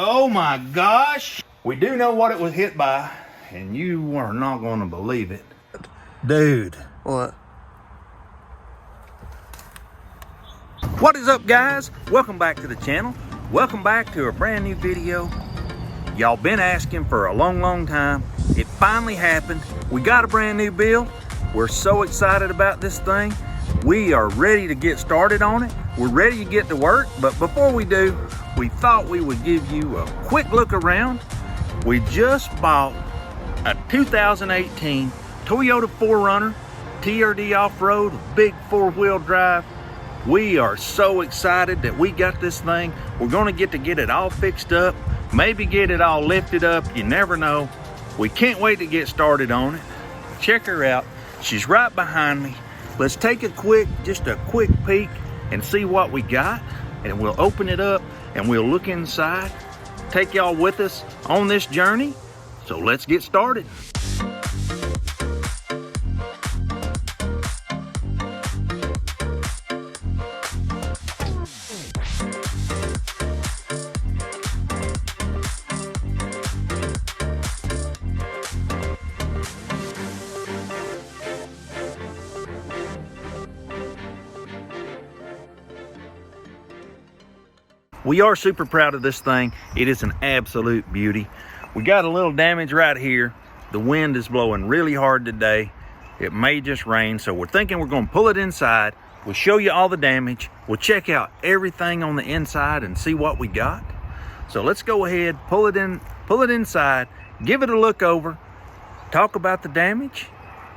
Oh my gosh. We do know what it was hit by, and you are not going to believe it. Dude. What? What is up, guys? Welcome back to the channel. Welcome back to a brand new video. Y'all been asking for a long time. It finally happened. We got a brand new build. We're so excited about this thing. We are ready to get started on it. We're ready to get to work, but before we do, we thought we would give you a quick look around. We just bought a 2018 Toyota 4Runner TRD off-road, big four-wheel drive. We are so excited that we got this thing. We're gonna get it all fixed up, maybe get it all lifted up, you never know. We can't wait to get started on it. Check her out, she's right behind me. Let's take just a quick peek and see what we got, and we'll open it up and we'll look inside, take y'all with us on this journey. So let's get started. We are super proud of this thing. It is an absolute beauty. We got a little damage right here. The wind is blowing really hard today. It may just rain, so we're thinking we're gonna pull it inside. We'll show you all the damage. We'll check out everything on the inside and see what we got. So let's go ahead, pull it inside, give it a look over, talk about the damage.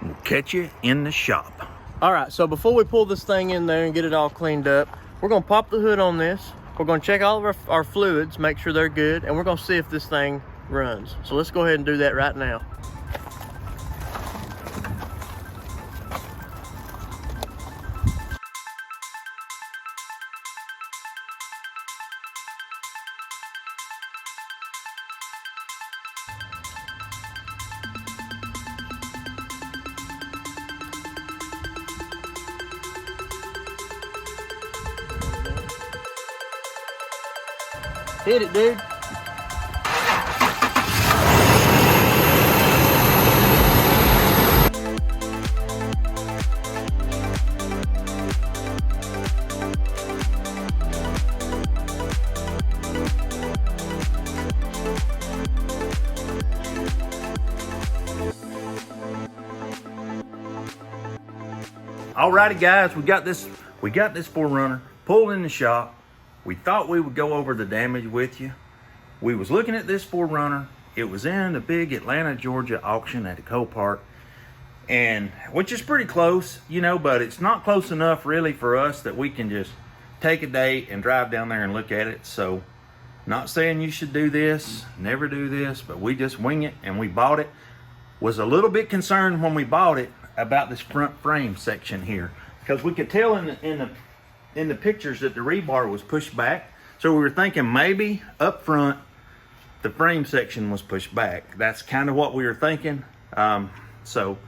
We'll catch you in the shop. All right, so before we pull this thing in there and get it all cleaned up, we're gonna pop the hood on this. We're gonna check all of our fluids, make sure they're good, and we're gonna see if this thing runs. So let's go ahead and do that right now. Hit it, dude. Alrighty guys, we got this 4Runner pulled in the shop. We thought we would go over the damage with you. We was looking at this 4Runner. It was in the big Atlanta, Georgia auction at the Copart, and which is pretty close, you know, but it's not close enough really for us that we can just take a day and drive down there and look at it. So, not saying you should do this, never do this, but we just wing it and we bought it. Was a little bit concerned when we bought it about this front frame section here, because we could tell in the pictures that the rebar was pushed back. So we were thinking maybe up front the frame section was pushed back. That's kind of what we were thinking. So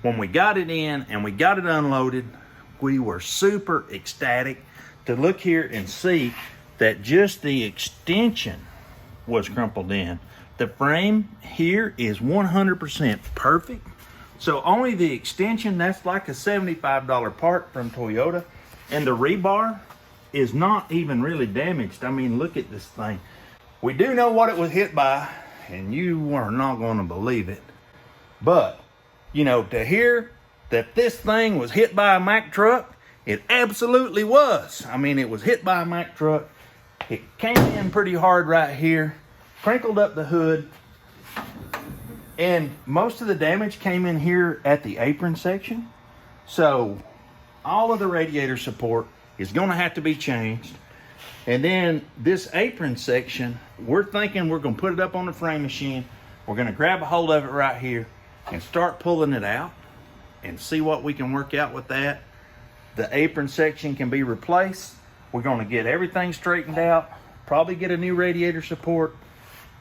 when we got it in and we got it unloaded, we were super ecstatic to look here and see that just the extension was crumpled in. The frame here is 100% perfect. So only the extension, that's like a $75 part from Toyota. And the rebar is not even really damaged. I mean, look at this thing. We do know what it was hit by, and you are not going to believe it. But, you know, to hear that this thing was hit by a Mack truck, it absolutely was. I mean, it was hit by a Mack truck. It came in pretty hard right here, crinkled up the hood, and most of the damage came in here at the apron section. So all of the radiator support is going to have to be changed. And then this apron section, we're thinking we're going to put it up on the frame machine. We're going to grab a hold of it right here and start pulling it out and see what we can work out with that. The apron section can be replaced. We're going to get everything straightened out, probably get a new radiator support.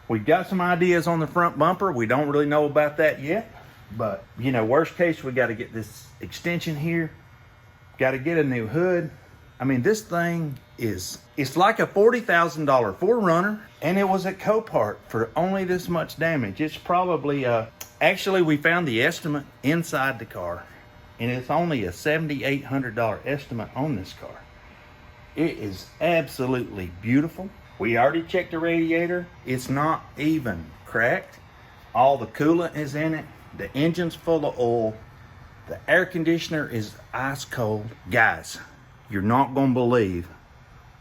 We've got some ideas on the front bumper. We don't really know about that yet, but you know, worst case, we got to get this extension here, got to get a new hood, I mean, this thing it's like a $40,000 4Runner, and it was at Copart for only this much damage. It's probably, actually we found the estimate inside the car, and it's only a $7,800 estimate on this car. It is absolutely beautiful. We already checked the radiator. It's not even cracked. All the coolant is in it. The engine's full of oil. The air conditioner is ice cold. Guys, you're not gonna believe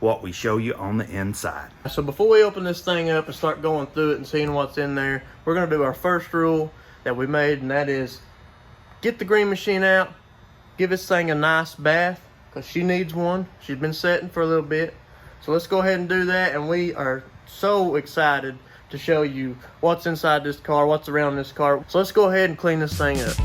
what we show you on the inside. So before we open this thing up and start going through it and seeing what's in there, we're gonna do our first rule that we made, and that is get the green machine out, give this thing a nice bath, because she needs one. She's been setting for a little bit. So let's go ahead and do that, and we are so excited to show you what's inside this car, what's around this car. So let's go ahead and clean this thing up.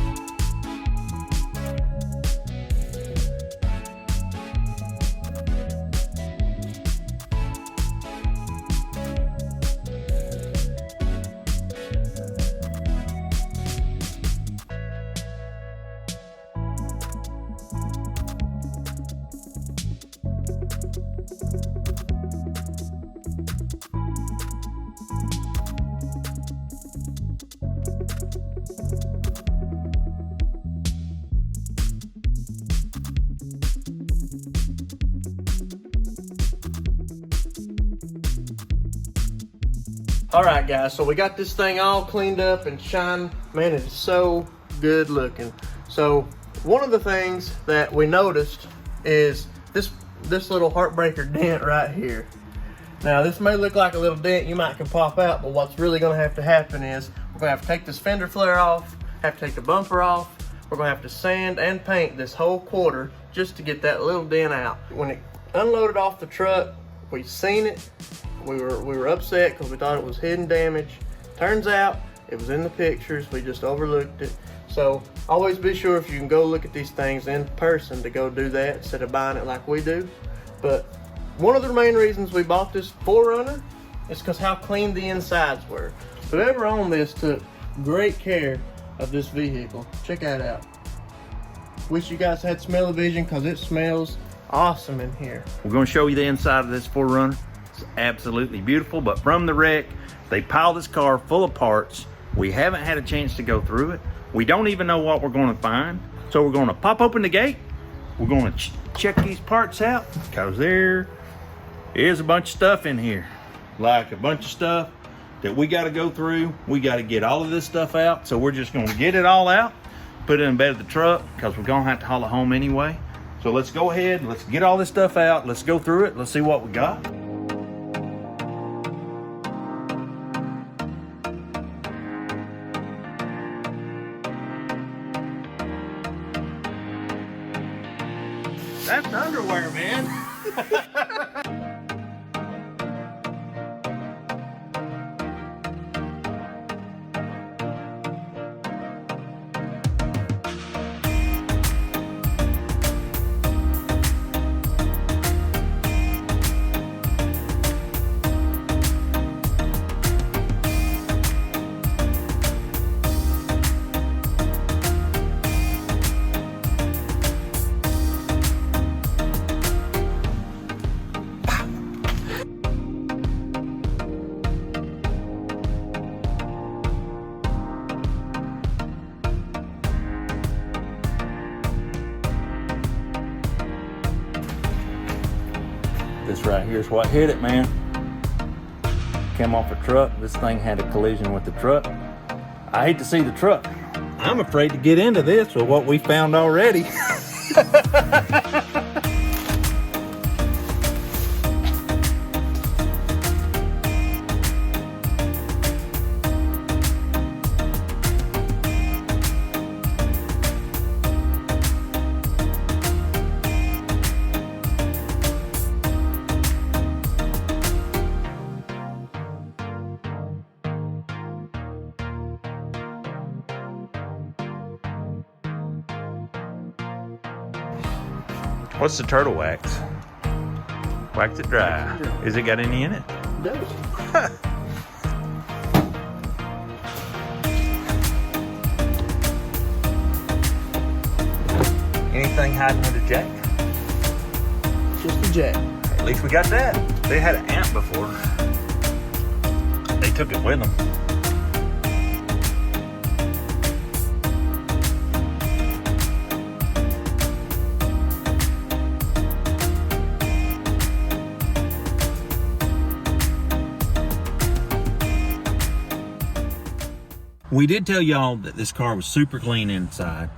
All right, guys, so we got this thing all cleaned up and shined. Man, it's so good looking. So one of the things that we noticed is this little heartbreaker dent right here. Now, this may look like a little dent you might can pop out, but what's really gonna have to happen is we're gonna have to take this fender flare off, have to take the bumper off. We're gonna have to sand and paint this whole quarter just to get that little dent out. When it unloaded off the truck, we seen it. We were upset because we thought it was hidden damage. Turns out it was in the pictures. We just overlooked it. So always be sure, if you can go look at these things in person, to go do that instead of buying it like we do. But one of the main reasons we bought this 4Runner is because how clean the insides were. Whoever owned this took great care of this vehicle. Check that out. Wish you guys had smell-o-vision, because it smells awesome in here. We're gonna show you the inside of this 4Runner. It's absolutely beautiful, but from the wreck, they piled this car full of parts. We haven't had a chance to go through it. We don't even know what we're gonna find. So we're gonna pop open the gate. We're gonna check these parts out, because there is a bunch of stuff in here. Like a bunch of stuff that we gotta go through. We gotta get all of this stuff out. So we're just gonna get it all out, put it in the bed of the truck, because we're gonna have to haul it home anyway. So let's go ahead, let's get all this stuff out. Let's go through it, let's see what we got. That's underwear, man. This right here is what hit it, man. Came off a truck. This thing had a collision with the truck. I hate to see the truck. I'm afraid to get into this with what we found already. What's the turtle wax? Wax it dry. Is it got any in it? It does. Anything hiding under Jack? jack. At least we got that. They had an amp before. They took it with them. We did tell y'all that this car was super clean inside.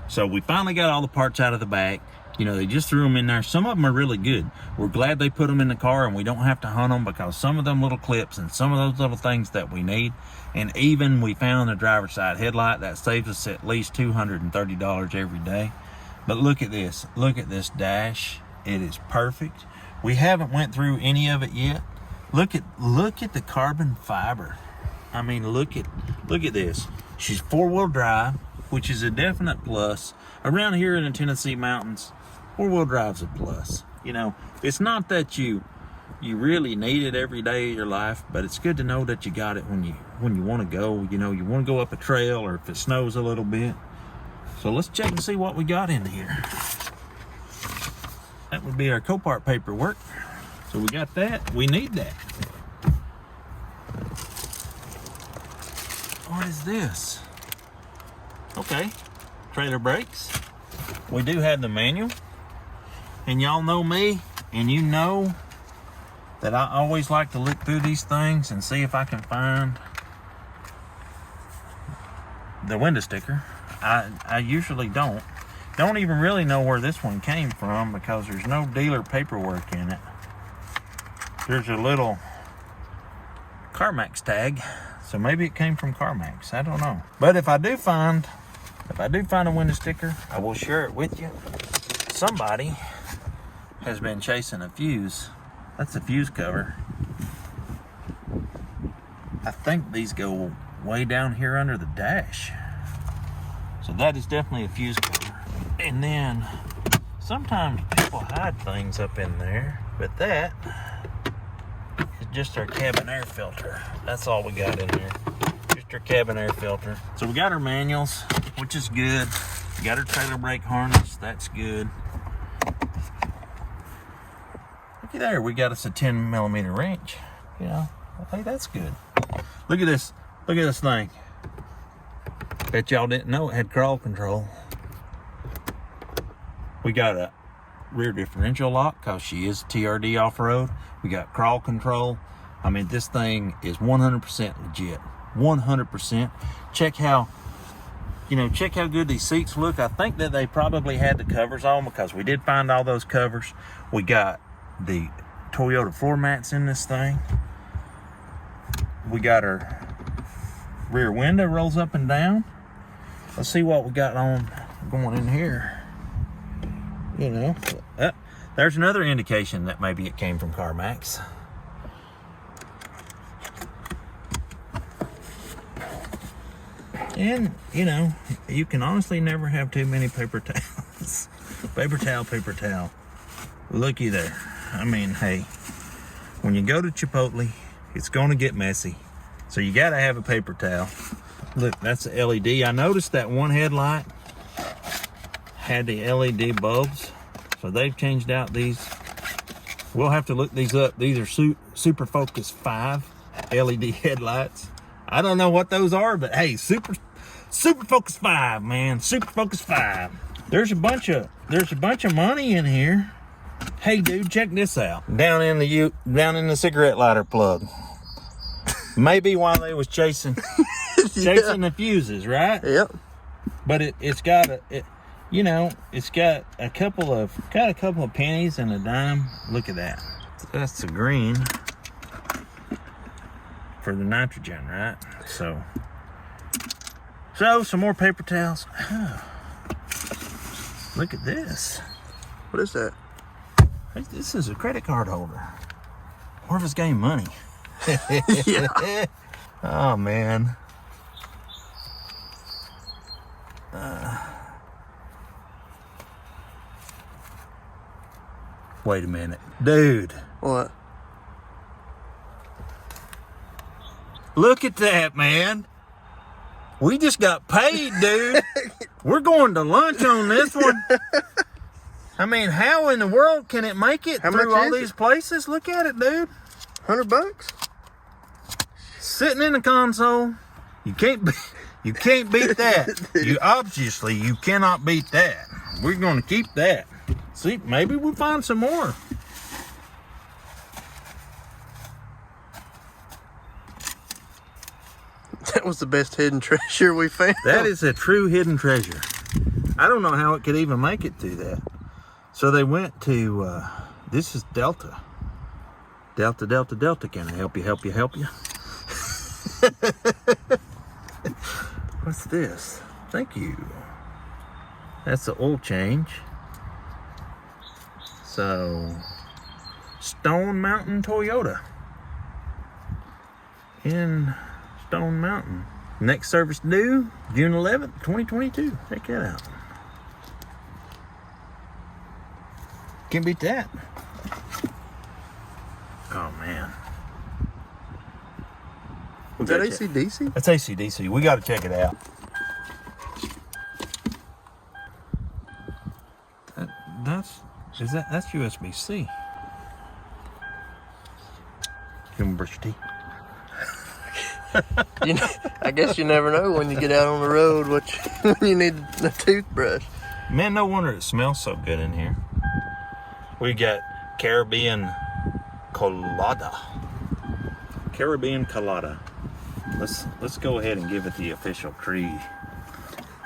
So we finally got all the parts out of the back. You know, they just threw them in there. Some of them are really good. We're glad they put them in the car and we don't have to hunt them, because some of them little clips and some of those little things that we need. And even we found a driver's side headlight that saves us at least $230 every day. But look at this. Look at this dash. It is perfect. We haven't went through any of it yet. Look at the carbon fiber. I mean, look at this. She's 4-wheel drive, which is a definite plus. Around here in the Tennessee mountains, 4-wheel drive's a plus. You know, it's not that you really need it every day of your life, but it's good to know that you got it when you want to go. You know, you want to go up a trail, or if it snows a little bit. So let's check and see what we got in here. That would be our Copart paperwork. So we got that. We need that. What is this? Okay, trailer brakes. We do have the manual. And y'all know me, and you know that I always like to look through these things and see if I can find the window sticker. I usually don't even really know where this one came from, because there's no dealer paperwork in it. There's a little CarMax tag, so maybe it came from CarMax. I don't know. But if I do find a window sticker, I will share it with you. Somebody has been chasing a fuse. That's a fuse cover. I think these go way down here under the dash. So that is definitely a fuse cover. And then sometimes people hide things up in there, but that is just our cabin air filter. That's all we got in there. Just our cabin air filter. So we got our manuals, which is good. We got our trailer brake harness. That's good. Looky there, we got us a 10mm wrench. You know, hey, that's good. Look at this. Look at this thing. Bet y'all didn't know it had crawl control. We got a rear differential lock, because she is TRD off-road. We got crawl control. I mean, this thing is 100% legit. 100%. Check how good these seats look. I think that they probably had the covers on, because we did find all those covers. We got the Toyota floor mats in this thing. We got our rear window rolls up and down. Let's see what we got on going in here. You know, there's another indication that maybe it came from CarMax. And, you know, you can honestly never have too many paper towels. Paper towel. Looky there. I mean, hey, when you go to Chipotle, it's going to get messy. So you got to have a paper towel. Look, that's the LED. I noticed that one headlight had the LED bulbs. So they've changed out these. We'll have to look these up. These are Super Focus 5 LED headlights. I don't know what those are, but hey, Super Focus 5, man. Super Focus 5. There's a bunch of money in here. Hey dude, check this out. Down in the cigarette lighter plug. Maybe while they was chasing the fuses, right? Yep. But it's got a couple of pennies and a dime. Look at that. That's the green for the nitrogen, right? So some more paper towels. Oh. Look at this. What is that? Hey, this is a credit card holder. Orvis game money. Yeah. Oh man. Wait a minute, dude. What? Look at that, man. We just got paid, dude. We're going to lunch on this one. I mean, how in the world can it make it How through much all is these it? places? Look at it, dude. $100? Sitting in the console. You can't beat that. You cannot beat that. We're gonna keep that. See, maybe we'll find some more. That was the best hidden treasure we found. That is a true hidden treasure. I don't know how it could even make it to that. So they went to, this is Delta. Delta, Delta, Delta. Can I help you, help you, help you? What's this? Thank you. That's the oil change. So, Stone Mountain Toyota. In Stone Mountain. Next service due June 11th, 2022. Check that out. Can't beat that. Oh man. Is that AC/DC? That's AC/DC. We got to check it out. That's USB-C. You want to brush your teeth? I guess you never know when you get out on the road when you need a toothbrush. Man, no wonder it smells so good in here. We got Caribbean Colada. Caribbean Colada. Let's go ahead and give it the official creed.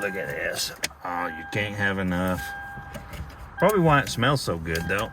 Look at this. Oh, you can't have enough. Probably why it smells so good though.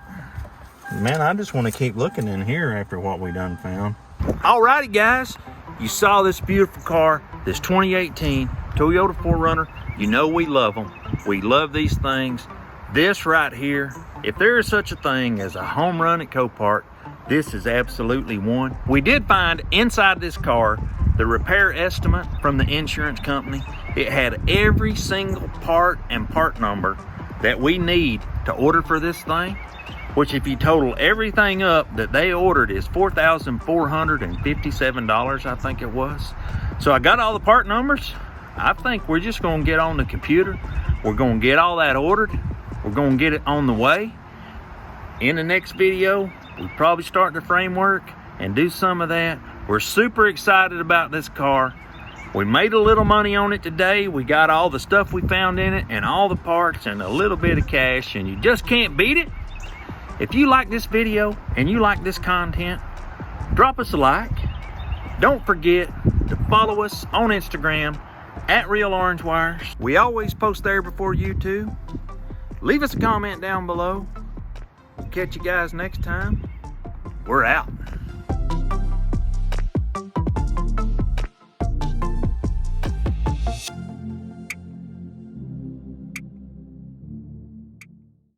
Man, I just want to keep looking in here after what we done found. Alrighty guys, you saw this beautiful car, this 2018 Toyota 4Runner. You know we love them. We love these things. This right here, if there is such a thing as a home run at Copart, this is absolutely one. We did find inside this car the repair estimate from the insurance company. It had every single part and part number that we need to order for this thing, which if you total everything up that they ordered is $4,457, I think it was. So I got all the part numbers. I think we're just gonna get on the computer. We're gonna get all that ordered. We're gonna get it on the way. In the next video, we probably start the framework and do some of that. We're super excited about this car. We made a little money on it today. We got all the stuff we found in it and all the parts and a little bit of cash, and you just can't beat it. If you like this video and you like this content, drop us a like. Don't forget to follow us on Instagram at Real Orange Wires. We always post there before YouTube. Leave us a comment down below. Catch you guys next time. We're out.